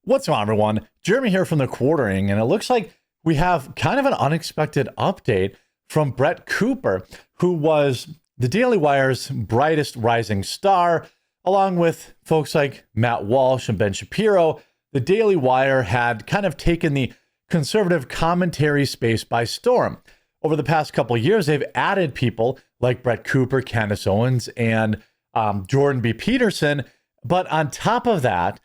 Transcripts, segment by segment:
What's on, everyone? Jeremy here from The Quartering, and it looks like we have kind of an unexpected update from Brett Cooper, who was the Daily Wire's brightest rising star, along with folks like Matt Walsh and Ben Shapiro. The Daily Wire had kind of taken the conservative commentary space by storm. Over the past couple of years, they've added people like Brett Cooper, Candace Owens, and Jordan B. Peterson. But on top of that,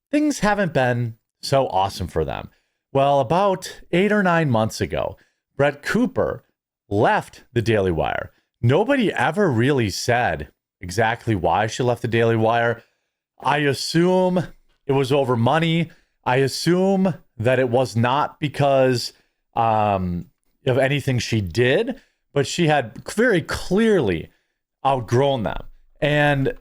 things haven't been so awesome for them. Well, about 8 or 9 months ago, Brett Cooper left the Daily Wire. Nobody ever really said exactly why she left the Daily Wire. I assume it was over money. I assume that it was not because of anything she did, but she had very clearly outgrown them. And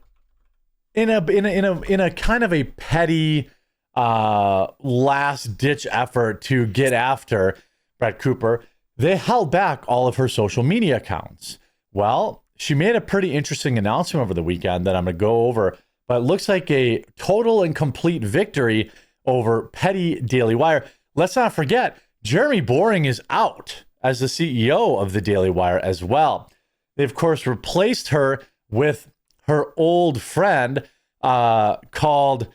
in a kind of a petty last ditch effort to get after Brett Cooper, they held back all of her social media accounts. Well, she made a pretty interesting announcement over the weekend that I'm going to go over, but it looks like a total and complete victory over petty Daily Wire. Let's not forget, Jeremy Boring is out as the CEO of the Daily Wire as well. They, of course, replaced her with her old friend called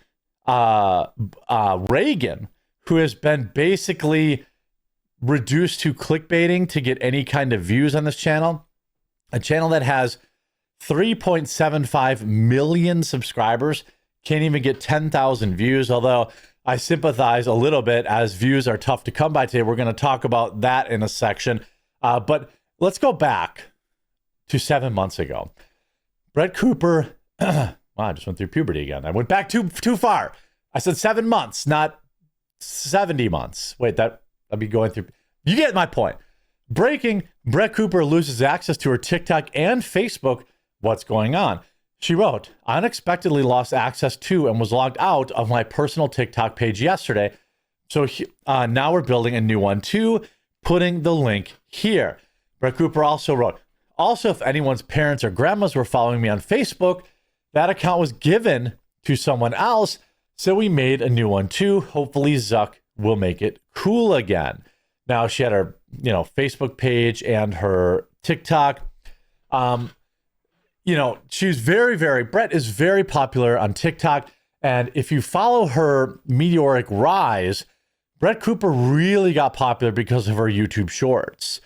Reagan, who has been basically reduced to clickbaiting to get any kind of views on this channel. A channel that has 3.75 million subscribers can't even get 10,000 views, although I sympathize a little bit as views are tough to come by today. We're going to talk about that in a section. But let's go back to 7 months ago. Brett Cooper, wow, I just went through puberty again. I went back too far. I said 7 months, not 70 months. Wait, I'd be going through. You get my point. Breaking, Brett Cooper loses access to her TikTok and Facebook. What's going on? She wrote, I unexpectedly lost access to and was logged out of my personal TikTok page yesterday. So now we're building a new one too, putting the link here. Brett Cooper also wrote, also, if anyone's parents or grandmas were following me on Facebook, that account was given to someone else. So we made a new one too. Hopefully Zuck will make it cool again. Now she had her, Facebook page and her TikTok. She's Brett is very popular on TikTok. And if you follow her meteoric rise, Brett Cooper really got popular because of her YouTube shorts.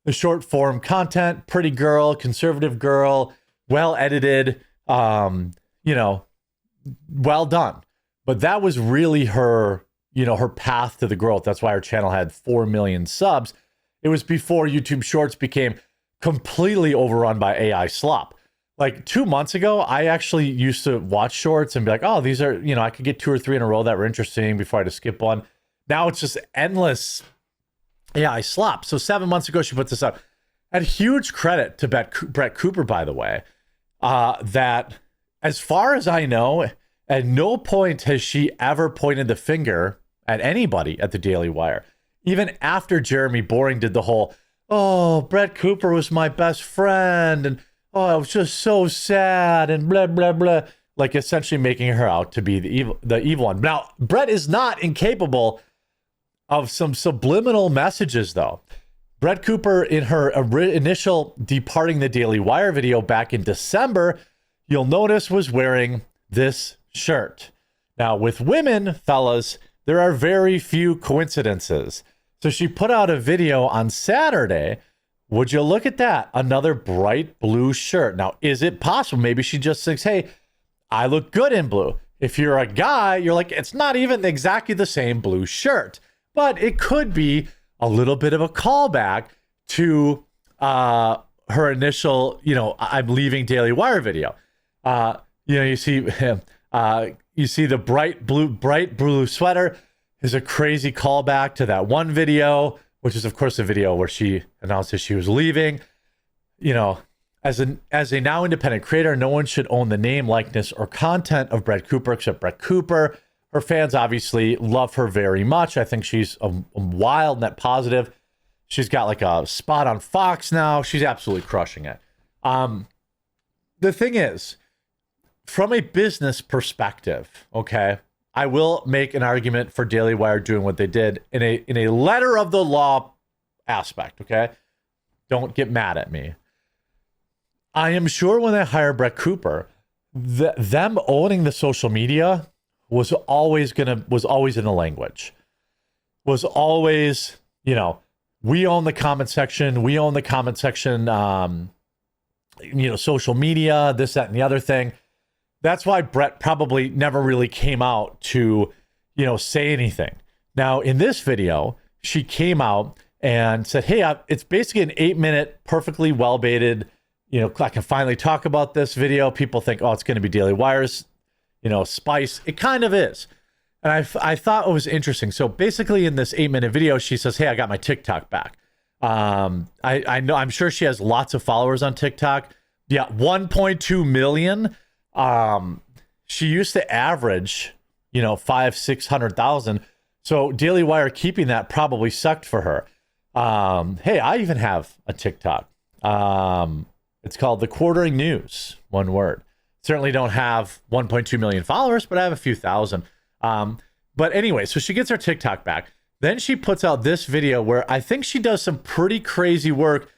The short form content, pretty girl, conservative girl, well edited, well done. But that was really her, her path to the growth. That's why her channel had 4 million subs. It was before YouTube shorts became completely overrun by AI slop. Like 2 months ago, I actually used to watch shorts and be like, oh, these are, I could get 2 or 3 in a row that were interesting before I had to skip one. Now it's just endless AI slop. So 7 months ago, she put this up. And huge credit to Brett Cooper, by the way, that as far as I know, at no point has she ever pointed the finger at anybody at the Daily Wire. Even after Jeremy Boring did the whole, oh, Brett Cooper was my best friend, and oh, I was just so sad, and blah, blah, blah. Like essentially making her out to be the evil one. Now, Brett is not incapable of some subliminal messages, though. Brett Cooper, in her initial departing the Daily Wire video back in December, you'll notice was wearing this shirt. Now, with women, fellas, there are very few coincidences. So she put out a video on Saturday. Would you look at that? Another bright blue shirt. Now, is it possible? Maybe she just thinks, hey, I look good in blue. If you're a guy, you're like, it's not even exactly the same blue shirt. But it could be a little bit of a callback to her initial, I'm leaving Daily Wire video. You see the bright blue sweater is a crazy callback to that one video, which is of course a video where she announced that she was leaving. As a now independent creator, no one should own the name, likeness, or content of Brett Cooper except Brett Cooper. Her fans obviously love her very much. I think she's a wild net positive. She's got like a spot on Fox now. She's absolutely crushing it. The thing is, from a business perspective, okay, I will make an argument for Daily Wire doing what they did in a letter of the law aspect, okay? Don't get mad at me. I am sure when they hired Brett Cooper, them owning the social media was always in the language. Was always, you know, we own the comment section. We own the comment section, you know, social media, this, that, and the other thing. That's why Brett probably never really came out to, you know, say anything. Now, in this video, she came out and said, hey, it's basically an 8-minute, perfectly well-baited, you know, I can finally talk about this video. People think, oh, it's going to be Daily Wire's, you know, spice. It kind of is. And I thought it was interesting. So basically in this 8-minute video, she says, hey, I got my TikTok back. I know, I'm sure she has lots of followers on TikTok. Yeah, 1.2 million. She used to average, you know, 500,000-600,000. So Daily Wire keeping that probably sucked for her. Hey, I even have a TikTok. It's called The Quartering News, one word. Certainly don't have 1.2 million followers, but I have a few thousand. But anyway, so she gets her TikTok back. Then she puts out this video where I think she does some pretty crazy work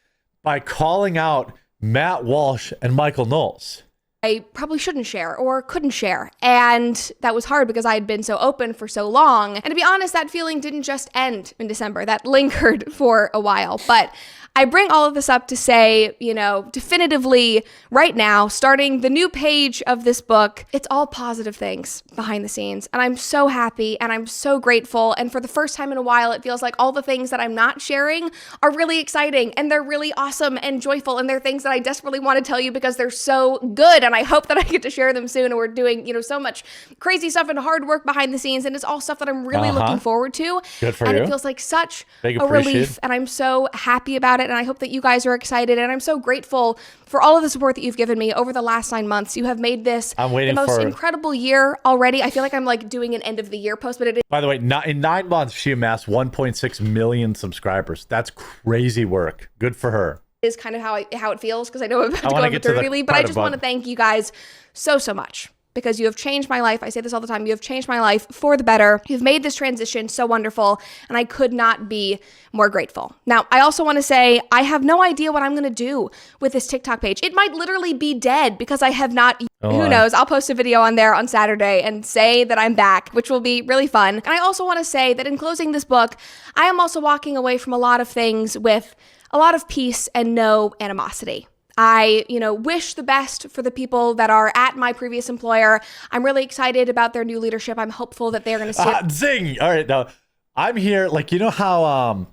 by calling out Matt Walsh and Michael Knowles. I probably shouldn't share or couldn't share. And that was hard because I had been so open for so long. And to be honest, that feeling didn't just end in December. That lingered for a while. But I bring all of this up to say, you know, definitively right now, starting the new page of this book, it's all positive things behind the scenes. And I'm so happy and I'm so grateful. And for the first time in a while, it feels like all the things that I'm not sharing are really exciting and they're really awesome and joyful. And they're things that I desperately want to tell you because they're so good. And I hope that I get to share them soon. And we're doing, you know, so much crazy stuff and hard work behind the scenes. And it's all stuff that I'm really looking forward to. Good for and you. It feels like such a relief. And I'm so happy about it. And I hope that you guys are excited. And I'm so grateful for all of the support that you've given me over the last 9 months. You have made this the most incredible year already. I feel like I'm like doing an end of the year post, but it is. By the way, in 9 months, she amassed 1.6 million subscribers. That's crazy work. Good for her. Is kind of how it feels because I know I'm about to go on maternity leave, but I just want to thank you guys so much. Because you have changed my life. I say this all the time. You have changed my life for the better. You've made this transition so wonderful, and I could not be more grateful. Now, I also want to say I have no idea what I'm going to do with this TikTok page. It might literally be dead because I have not. Who knows? I'll post a video on there on Saturday and say that I'm back, which will be really fun. And I also want to say that in closing this book, I am also walking away from a lot of things with a lot of peace and no animosity. I, you know, wish the best for the people that are at my previous employer. I'm really excited about their new leadership. I'm hopeful that they're going to zing. All right, now I'm here. Like, you know how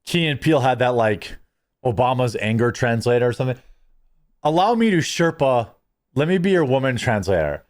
Key and Peele had that like Obama's anger translator or something? Allow me to Sherpa. Let me be your woman translator.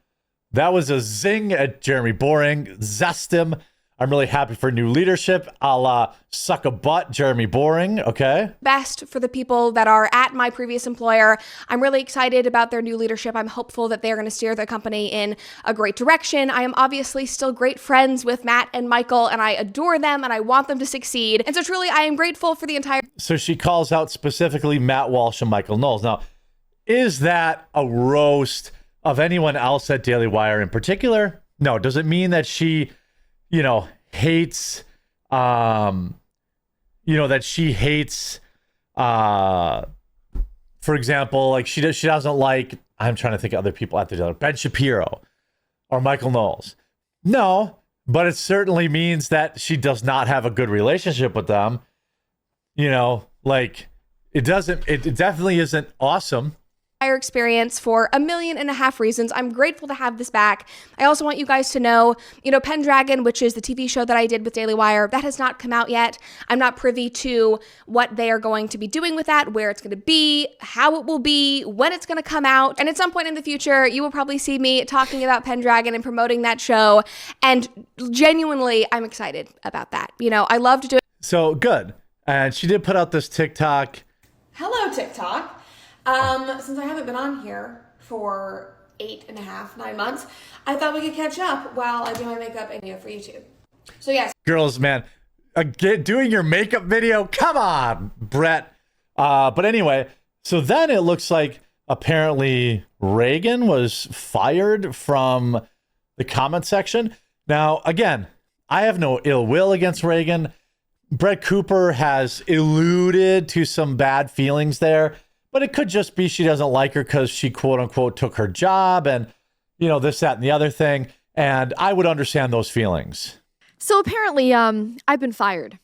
That was a zing at Jeremy Boring. Zest him. I'm really happy for new leadership. I'll suck a butt, Jeremy Boring, okay? Best for the people that are at my previous employer. I'm really excited about their new leadership. I'm hopeful that they're going to steer the company in a great direction. I am obviously still great friends with Matt and Michael, and I adore them, and I want them to succeed. And so truly, I am grateful for the entire... So she calls out specifically Matt Walsh and Michael Knowles. Now, is that a roast of anyone else at Daily Wire in particular? No. Does it mean that she... you know, hates, you know, that she hates, for example, like she doesn't like, I'm trying to think of other people at the dealer, Ben Shapiro or Michael Knowles. No, but it certainly means that she does not have a good relationship with them. You know, like it definitely isn't awesome. Experience for 1.5 million reasons. I'm grateful to have this back. I also want you guys to know, you know, Pendragon, which is the TV show that I did with Daily Wire, that has not come out yet. I'm not privy to what they are going to be doing with that, where it's going to be, how it will be, when it's going to come out. And at some point in the future, you will probably see me talking about Pendragon and promoting that show. And genuinely, I'm excited about that. You know, I love to do it. So good. And she did put out this TikTok. Hello, TikTok. Since I haven't been on here for 9 months, I thought we could catch up while I do my makeup and video for YouTube. So yes. Girls, man, doing your makeup video? Come on, Brett. But anyway, so then it looks like apparently Reagan was fired from the comment section. Now, again, I have no ill will against Reagan. Brett Cooper has alluded to some bad feelings there, but it could just be she doesn't like her because she quote unquote took her job and, you know, this, that, and the other thing. And I would understand those feelings. So apparently, I've been fired.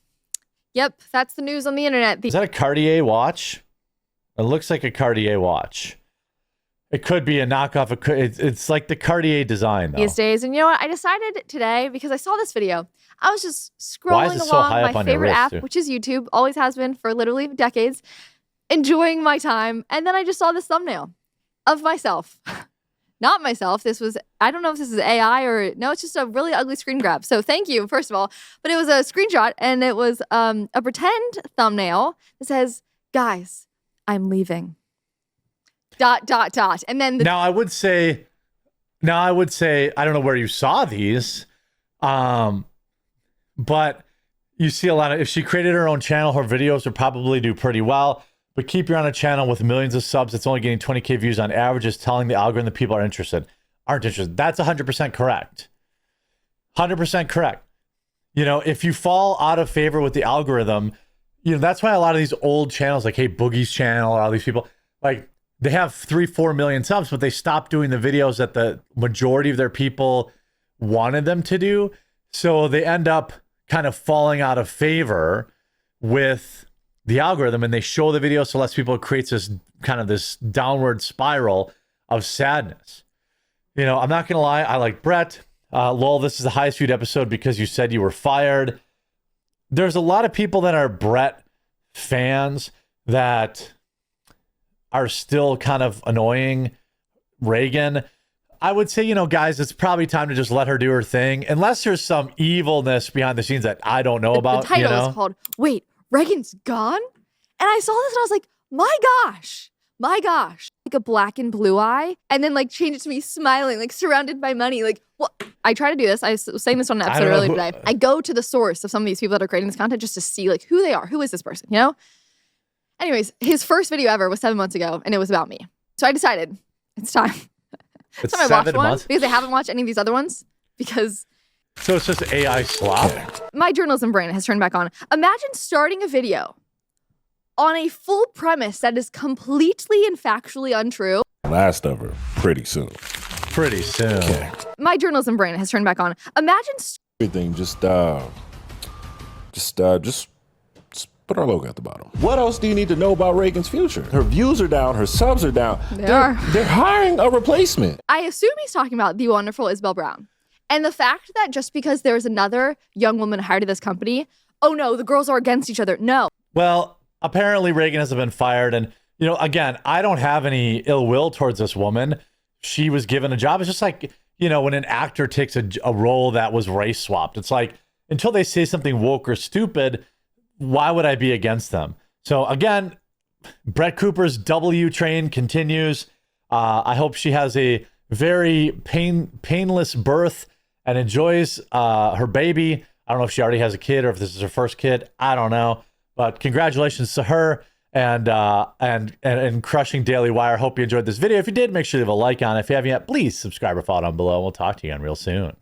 Yep, that's the news on the internet. Is that a Cartier watch? It looks like a Cartier watch. It could be a knockoff. It's like the Cartier design, though. These days. And you know what? I decided today, because I saw this video, I was just scrolling along my favorite app, which is YouTube, always has been for literally decades, enjoying my time. And then I just saw this thumbnail of myself. Not myself. This was, I don't know if this is AI or, no, it's just a really ugly screen grab. So thank you, first of all. But it was a screenshot, and it was a pretend thumbnail that says, guys, I'm leaving. ... And then now I would say, I don't know where you saw these, but you see a lot of, if she created her own channel, her videos would probably do pretty well. But keep you on a channel with millions of subs that's only getting 20K views on average is telling the algorithm that people aren't interested. That's 100% correct. 100% correct. You know, if you fall out of favor with the algorithm, you know, that's why a lot of these old channels, like Hey Boogie's channel, all these people, like, they have 3-4 million subs, but they stopped doing the videos that the majority of their people wanted them to do. So they end up kind of falling out of favor with the algorithm, and they show the video so less people. It creates this kind of this downward spiral of sadness. You know, I'm not going to lie. I like Brett. Lol, this is the highest viewed episode because you said you were fired. There's a lot of people that are Brett fans that are still kind of annoying Reagan. I would say, you know, guys, it's probably time to just let her do her thing, unless there's some evilness behind the scenes that I don't know about. The title you know? is called, Wait, Reagan's gone? And I saw this and I was like, my gosh. Like a black and blue eye, and then like change it to me smiling, like surrounded by money. Like, what? I try to do this. I was saying this on an episode earlier today. I go to the source of some of these people that are creating this content just to see like who they are. Who is this person, you know? Anyways, his first video ever was 7 months ago, and it was about me. So I decided it's time. It's time I watched one because I haven't watched any of these other ones because. So it's just AI slop. My journalism brain has turned back on. Imagine starting a video on a full premise that is completely and factually untrue. Last of her pretty soon. Okay. My journalism brain has turned back on. Imagine everything just put our logo at the bottom. What else do you need to know about Reagan's future? Her views are down, her subs are down. They're hiring a replacement. I assume he's talking about the wonderful Isabel Brown. And the fact that just because there's another young woman hired at this company, oh no, the girls are against each other. No. Well, apparently Reagan hasn't been fired. And, you know, again, I don't have any ill will towards this woman. She was given a job. It's just like, you know, when an actor takes a role that was race swapped, it's like, until they say something woke or stupid, why would I be against them? So again, Brett Cooper's W train continues. I hope she has a very painless birth and enjoys her baby. I don't know if she already has a kid or if this is her first kid. I don't know. But congratulations to her and crushing Daily Wire. Hope you enjoyed this video. If you did, make sure to leave a like on it. If you haven't yet, please subscribe or follow down below. We'll talk to you again real soon.